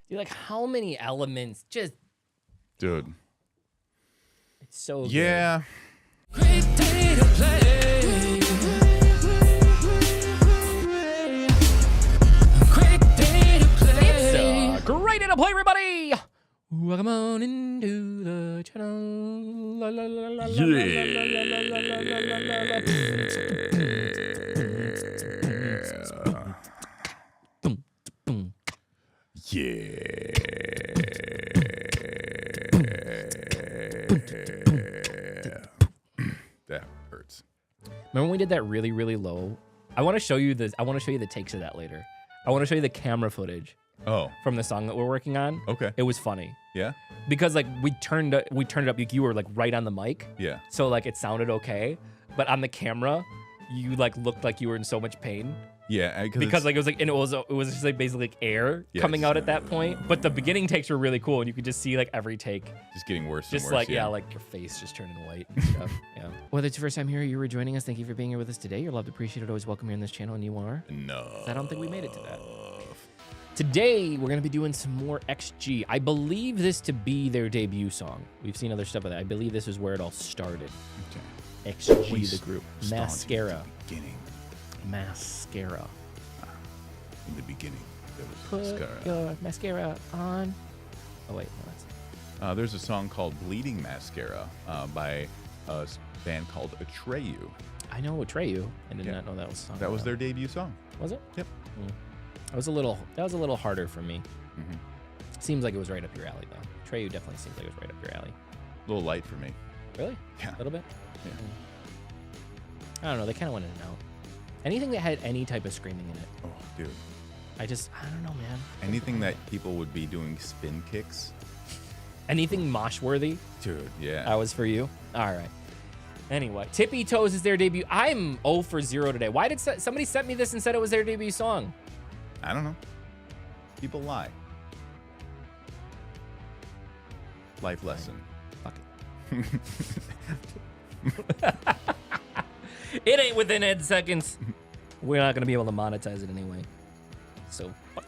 Dude, like how many elements? Just Dude. it's so Yeah. good. Great day to play. Great day to play. It's a great day to play, everybody. Welcome on into the channel. La, la, la, la, la, That hurts. Remember when we did that really, really low? I want to show you the takes of that later. I want to show you the camera footage from the song that we're working on. Okay. It was funny. Yeah? Because like we turned it up, like you were like right on the mic. Yeah. So like it sounded okay, but on the camera, you like looked like you were in so much pain. Yeah, because like it was like, and it was just like basically like air coming out at that point. But the beginning takes were really cool, and you could just see like every take just getting worse. Just and worse, like like your face just turning white and stuff. Yeah. Whether it's your first time here or you were joining us, thank you for being here with us today. You're loved, appreciated, always welcome here on this channel, and you are. No. I don't think we made it to that. Today we're gonna be doing some more XG. I believe this to be their debut song. We've seen other stuff with it. I believe this is where it all started. Okay. XG, the group. Mascara. Beginning. Mascara. In the beginning, there was Put Mascara. your mascara on. Oh wait, no, that's. There's a song called "Bleeding Mascara" by a band called Atreyu. I know Atreyu. I did not know that was a song. That was their debut song. Was it? Yep. That was a little harder for me. Seems like it was right up your alley though. Atreyu definitely seems like it was right up your alley. A little light for me. Really? Yeah. A little bit? Yeah. I don't know. They kind of went in and out. Anything that had any type of screaming in it. Oh, dude. I don't know, man. Anything that people would be doing spin kicks. Anything mosh worthy? Dude, yeah. That was for you? All right. Anyway, Tippy Toes is their debut. I'm 0 for 0 today. Why did somebody sent me this and said it was their debut song? I don't know. People lie. Life lesson. Fuck it. It ain't within 8 seconds. We're not going to be able to monetize it anyway. So, fuck.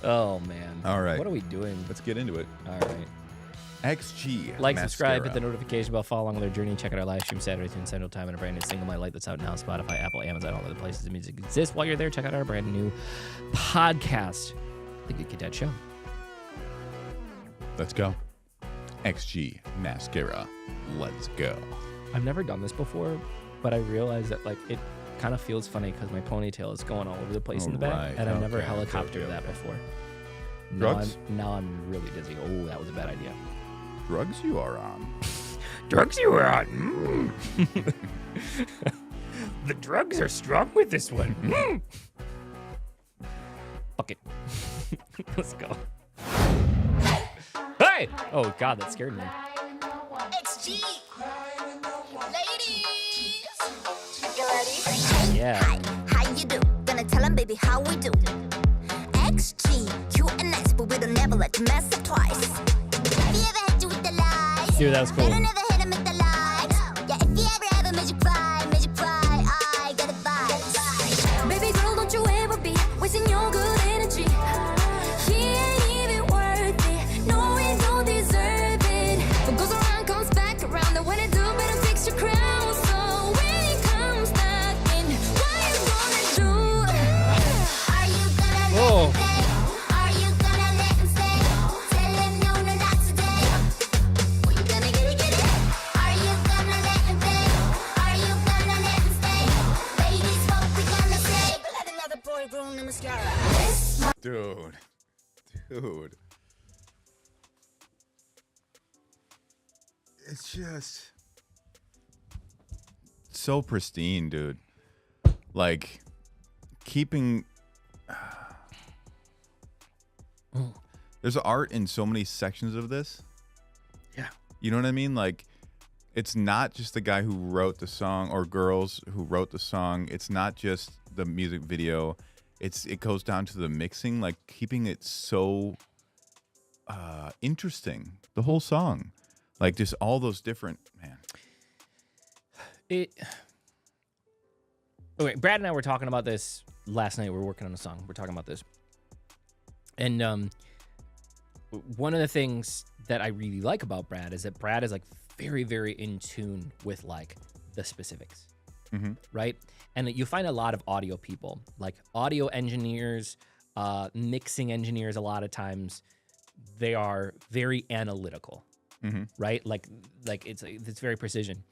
Oh, man. All right. What are we doing? Let's get into it. All right. XG. Like, Mascara. subscribe, hit the notification bell, follow along with our journey. Check out our live stream Saturday through Central Time and a brand new single My Light that's out now. Spotify, Apple, Amazon, all other places the music exists. While you're there, check out our brand new podcast, The GidKidDad Show. Let's go. XG Mascara. Let's go. I've never done this before, but I realize that like it kind of feels funny because my ponytail is going all over the place in the back, right. and I've never helicoptered that before. Drugs? Now I'm really dizzy. Oh, that was a bad idea. Drugs you are on. Drugs you are on. The drugs are strong with this one. Fuck it. Let's go. Hey! Oh God, that scared me. XG. Ladies. You ready? Yeah. Hi, how you do? Gonna tell 'em, baby, how we do. XG, cute and nice, but we don't never let you mess up twice. Have you ever had you with the lies? Dude, that was cool. They don't never hit 'em with the likes. Yeah, if you ever made you cry, I got the vibes. Baby girl, don't you ever be wasting your good energy. He ain't even worth it. No, he don't deserve it. What goes around comes back around. And when it do, better fix your crown. So when he comes back in, what you gonna do? Are you gonna let him stay? Are you gonna let him stay? Tell him no, not today. Or you gonna get it? Are you gonna let him stay? Are you gonna let him stay? Ladies, what we gonna say? Let another boy ruin the mascara. Dude. It's just so pristine, dude. Like keeping there's art in so many sections of this. Yeah. You know what I mean? Like it's not just the guy who wrote the song or girls who wrote the song. It's not just the music video. It goes down to the mixing, like keeping it so interesting. The whole song, like just all those different Okay, Brad and I were talking about this last night we were working on a song. We're talking about this. And one of the things that I really like about Brad is that Brad is like very, very in tune with like the specifics, right? And you find a lot of audio people, like audio engineers, mixing engineers. A lot of times, they are very analytical, right? Like it's very precision.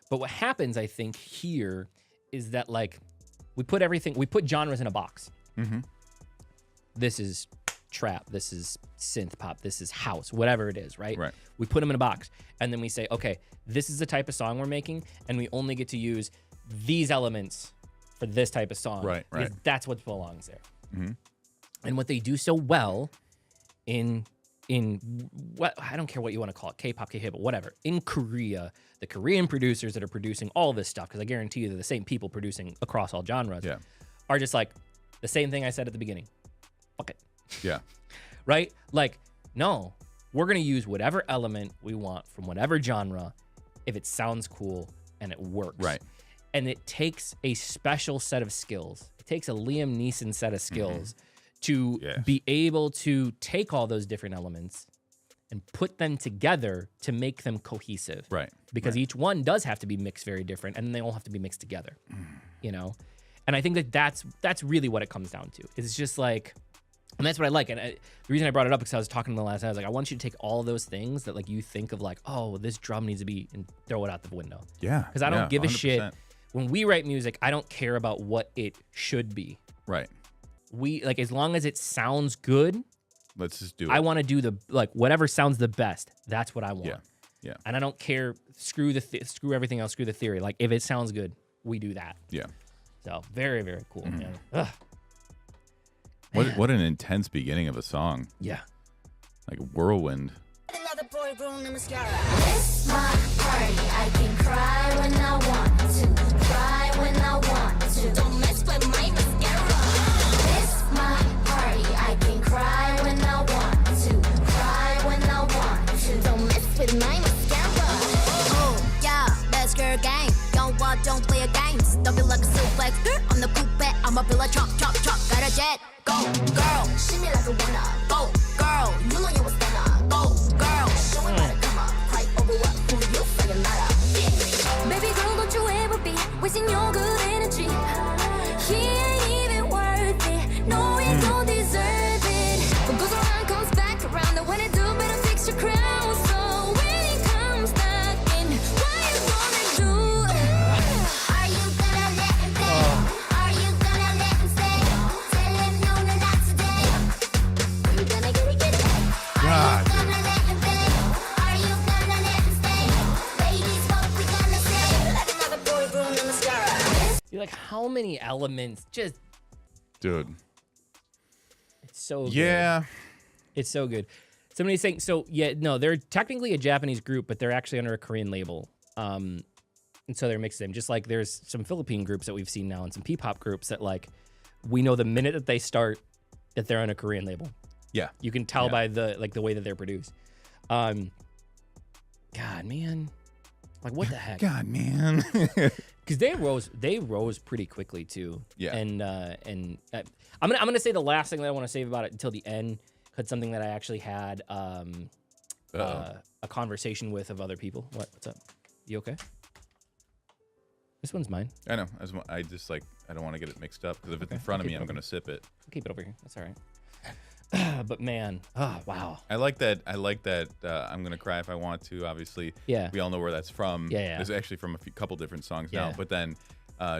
But what happens, I think, here is that like we put genres in a box. This is trap, this is synth pop, this is house, whatever it is, right? We put them in a box, and then we say, okay, this is the type of song we're making, and we only get to use these elements for this type of song. Because that's what belongs there. And what they do so well in what, I don't care what you want to call it, K-pop, K-hip, whatever, in Korea, the Korean producers that are producing all this stuff, because I guarantee you they're the same people producing across all genres, are just like the same thing I said at the beginning. Fuck it. Yeah. Right? Like, no, we're going to use whatever element we want from whatever genre if it sounds cool and it works. Right. And it takes a special set of skills. It takes a Liam Neeson set of skills to be able to take all those different elements and put them together to make them cohesive. Right. Because each one does have to be mixed very different, and they all have to be mixed together. You know? And I think that that's really what it comes down to. It's just like, and that's what I like. And the reason I brought it up because I was talking to them last night. I was like, I want you to take all those things that like you think of like, oh, this drum needs to be, and throw it out the window. Yeah. Because I don't give a 100%. shit. When we write music, I don't care about what it should be. Right. We like, as long as it sounds good, let's just do it. I want to do the like whatever sounds the best. That's what I want. Yeah. And I don't care. Screw screw everything else. Screw the theory. Like if it sounds good, we do that. Yeah. So very, very cool, man. Ugh. What an intense beginning of a song. Yeah. Like a whirlwind. Another boy grown in mascara. This my party. I can cry when I want to. Cry when I want to. Don't mess with my mascara. This my party. I can cry when I want to. Cry when I want to. Don't mess with my mascara. Oh, yeah, that's girl gang. Don't play a games. Don't be like a suplex. I'm the coupe. I'm a villa chop, chop, chop. Got a jet. Go, girl. Shimmy like a winner. Go, girl. You know you was gonna. Go, girl. Show me how to come up. Fight over what? Who you feel not. Baby girl, don't you ever be wasting your good energy. He ain't even worth it. No, he don't deserve it. What goes around comes back around. The one it do better fix your crown. So when he comes back in, what you gonna do? Are you gonna let him stay? Are you gonna let him stay? Tell him no, not today. You gonna get it? Are you gonna let him stay? Are you gonna let him stay? Ladies, what we gonna say? Like another boy grown in mascara. You're like, how many elements? Just, Dude. it's so good. Yeah. It's so good. Somebody's saying, so yeah, no, they're technically a Japanese group, but they're actually under a Korean label. And so they're mixed in. Just like there's some Philippine groups that we've seen now and some P-pop groups that like, we know the minute that they start that they're on a Korean label. Yeah. You can tell by the way that they're produced. God, man. Like what the heck? God, man. Because they rose pretty quickly too. Yeah. And I'm gonna say the last thing that I want to save about it until the end. Cause something that I actually had a conversation with of other people. What's up? You okay? This one's mine. I know. I just like, I don't want to get it mixed up because if it's in front of me, I'm going to sip it. I'll keep it over here. That's all right. But man, oh wow. I like that. I'm gonna cry if I want to. Obviously, Yeah. We all know where that's from. Yeah. It's actually from a couple different songs Yeah. now. But then,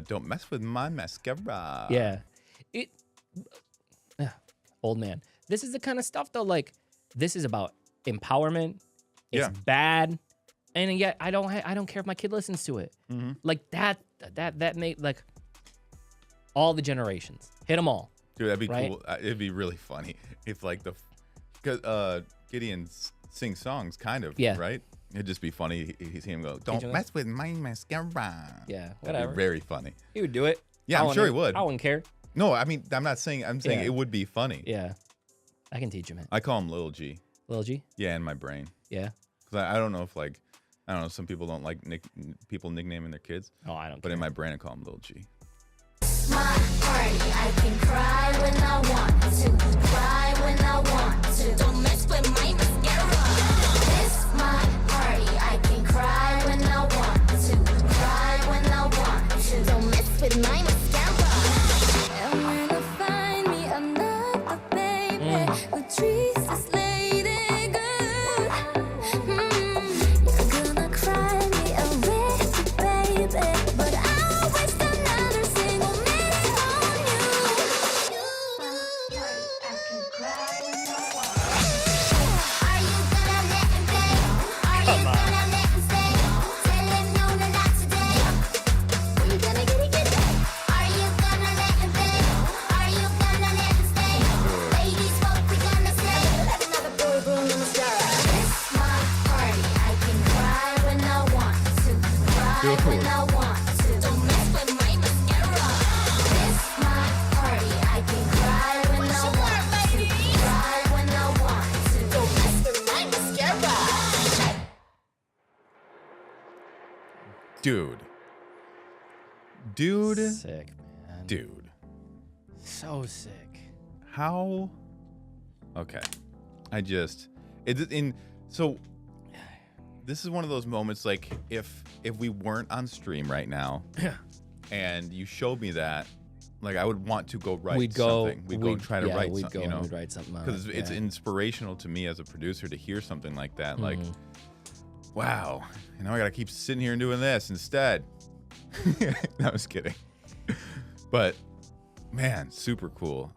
don't mess with my mascara. Yeah. Old man. This is the kind of stuff though. Like this is about empowerment. It's bad, and yet I don't care if my kid listens to it. Like that made like all the generations hit them all. Dude, that'd be Right? cool. It'd be really funny if like because Gideon sings songs kind of. Yeah. Right. It'd just be funny. He's him go. Don't Angela? mess with my mascara. Yeah, That'd whatever. be very funny. He would do it. Yeah, I'm sure he would. I wouldn't care. No, I mean, I'm not saying. I'm saying Yeah. it would be funny. Yeah, I can teach him it. I call him Lil G. Lil G. Yeah, in my brain. Yeah. Because I don't know if like, I don't know. Some people don't like people nicknaming their kids. Oh, I don't. But care. in my brain, I call him Lil G. This my party. I can cry when I want to. Cry when I want to. Don't mess with my mascara. This my party. I can cry when I want to. Cry when I want to. Don't mess with my mascara. And when I find me another baby who treats this lady good, you're gonna cry me a ricky baby, but I'll waste another single minute on you. I can cry when I want. Are you gonna let him play? Are you gonna let him stay? Tell him no, no, not today. Are you gonna get it? Are you gonna let him play? Are you gonna let him stay? Ladies, what we gonna say? Let another boy bring the mascara. This my party. I can cry when I want to. Cry when I want to. Don't mess with my mascara. This my party. I can cry when I want to. Cry when I want to. Don't mess with my mascara. Dude, Sick, man. dude. So sick. How? Okay. So this is one of those moments like if we weren't on stream right now and you showed me that, like I would want to go write something. We'd go try to write something, you know, we'd write something because it's inspirational to me as a producer to hear something like that. Like, wow, you know, I gotta keep sitting here and doing this instead. No, I was kidding. But man, super cool.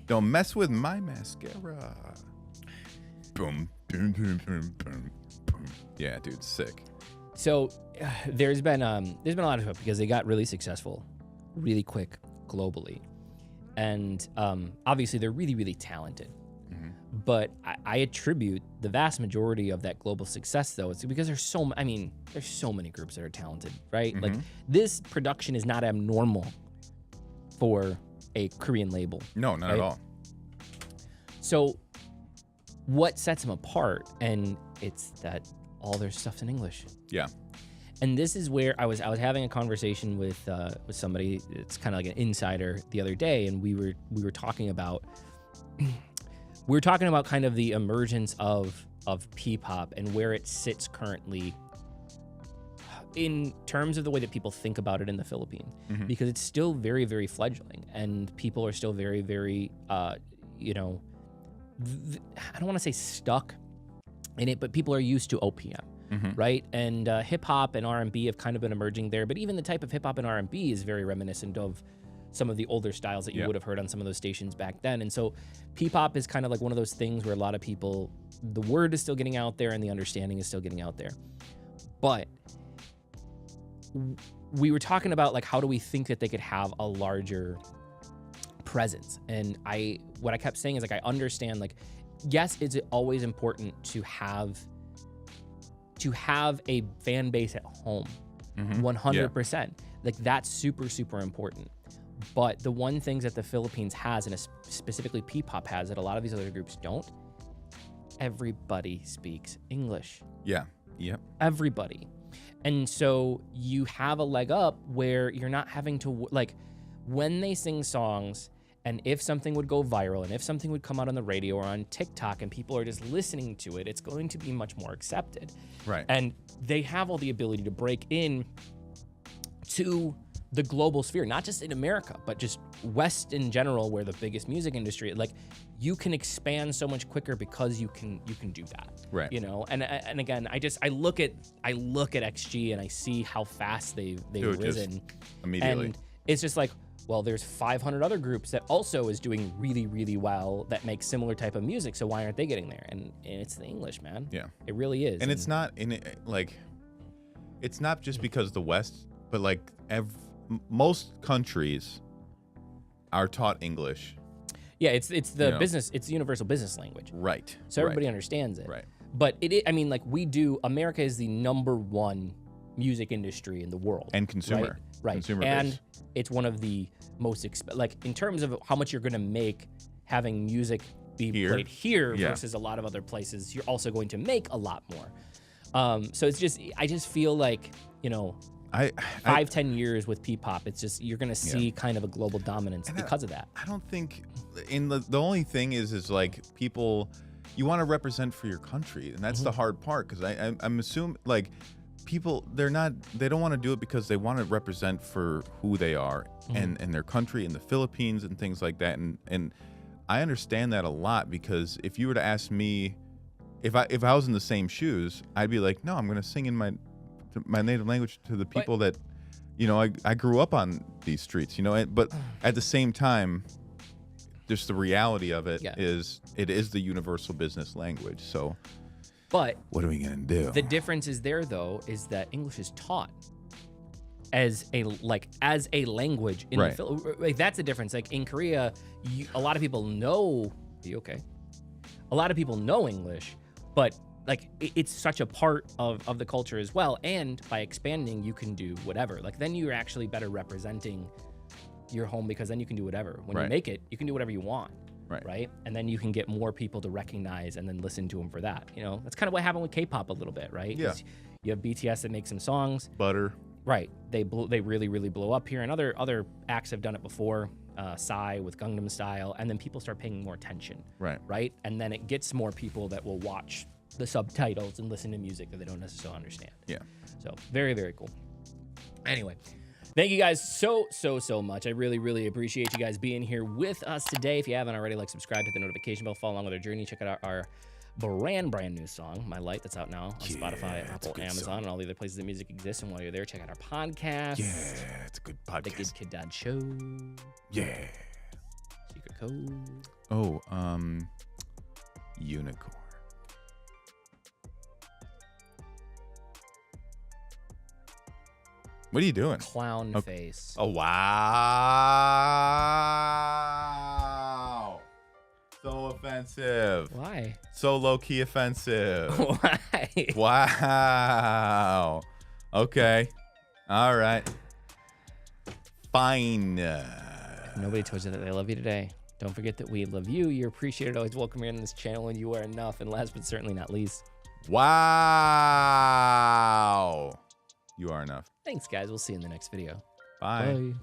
Don't mess with my mascara. Boom, boom, boom, boom, boom, boom. Yeah, dude, sick. So there's been a lot of stuff because they got really successful, really quick globally, and obviously they're really, really talented. But I attribute the vast majority of that global success, though, it's because there's so many groups that are talented, right? Like this production is not abnormal for a Korean label. No, not at all. So what sets them apart? And it's that all their stuff's in English. Yeah. And this is where I was having a conversation with somebody. It's kind of like an insider the other day, and we were talking about kind of the emergence of P-pop and where it sits currently in terms of the way that people think about it in the Philippines, because it's still very, very fledgling, and people are still very, very, you know, I don't want to say stuck in it, but people are used to OPM. Right? And hip hop and R&B have kind of been emerging there, but even the type of hip hop and R&B is very reminiscent of some of the older styles that you would have heard on some of those stations back then. And so P-pop is kind of like one of those things where a lot of people, the word is still getting out there and the understanding is still getting out there. But we were talking about like, how do we think that they could have a larger presence? And what I kept saying is like, I understand, like, yes, it's always important to have a fan base at home, 100%. Like that's super, super important. But the one things that the Philippines has, and specifically P-pop has, that a lot of these other groups don't, everybody speaks English. Yeah. Yep. Everybody. And so you have a leg up where you're not having to, like, when they sing songs, and if something would go viral, and if something would come out on the radio or on TikTok and people are just listening to it, it's going to be much more accepted. Right. And they have all the ability to break in to the global sphere, not just in America, but just West in general, where the biggest music industry, like, you can expand so much quicker because you can do that. Right. You know, and again, I look at XG and I see how fast they've risen immediately. And it's just like, well, there's 500 other groups that also is doing really, really well that make similar type of music. So why aren't they getting there? And it's the English, man. Yeah. It really is. And it's not it's not just because the West, but like most countries are taught English. Yeah, it's the business, it's the universal business language. Right. So everybody understands it. Right. But I mean, like, America is the #1 music industry in the world. And consumer. Right. Consumer and base. It's one of the most, like, in terms of how much you're going to make having music be played here versus a lot of other places, you're also going to make a lot more. So it's just, I just feel like, you know, 5-10 years with P-pop. It's just you're gonna see kind of a global dominance because of that. I don't think the only thing is like people, you want to represent for your country, and that's the hard part, because I'm assuming like people they don't want to do it because they want to represent for who they are and their country and the Philippines and things like that, and I understand that a lot, because if you were to ask me if I was in the same shoes, I'd be like, no, I'm gonna sing in my native language to the people that, you know, I grew up on these streets, you know, but at the same time, just the reality of it is it is the universal business language. So, but what are we gonna do? The difference is there, though, is that English is taught as a language in the like, that's the difference. Like in Korea, a lot of people know. Are you okay? A lot of people know English, but like it's such a part of the culture as well. And by expanding, you can do whatever. Like then you're actually better representing your home, because then you can do whatever. When you make it, you can do whatever you want. Right. And then you can get more people to recognize and then listen to them for that. You know, that's kind of what happened with K-pop a little bit, right? Yeah. You have BTS that makes some songs. Butter. Right. They really, really blow up here. And other acts have done it before. Psy with Gangnam Style. And then people start paying more attention. Right. And then it gets more people that will watch the subtitles and listen to music that they don't necessarily understand. Yeah. So very, very cool. Anyway, thank you guys so much. I really, really appreciate you guys being here with us today. If you haven't already, like, subscribe, hit the notification bell, follow along with our journey. Check out our brand new song, My Light, that's out now on Spotify, Apple, Amazon, and all the other places that music exists. And while you're there, check out our podcast. Yeah, it's a good podcast. The GidKidDad Show. Yeah. Secret code. Oh, unicorn. What are you doing? Clown face. Oh, wow. So offensive. Why? So low-key offensive. Why? Wow. Okay. All right. Fine. Nobody told you that they love you today. Don't forget that we love you. You're appreciated. Always welcome here on this channel, and you are enough. And last but certainly not least. Wow. You are enough. Thanks, guys. We'll see you in the next video. Bye. Bye.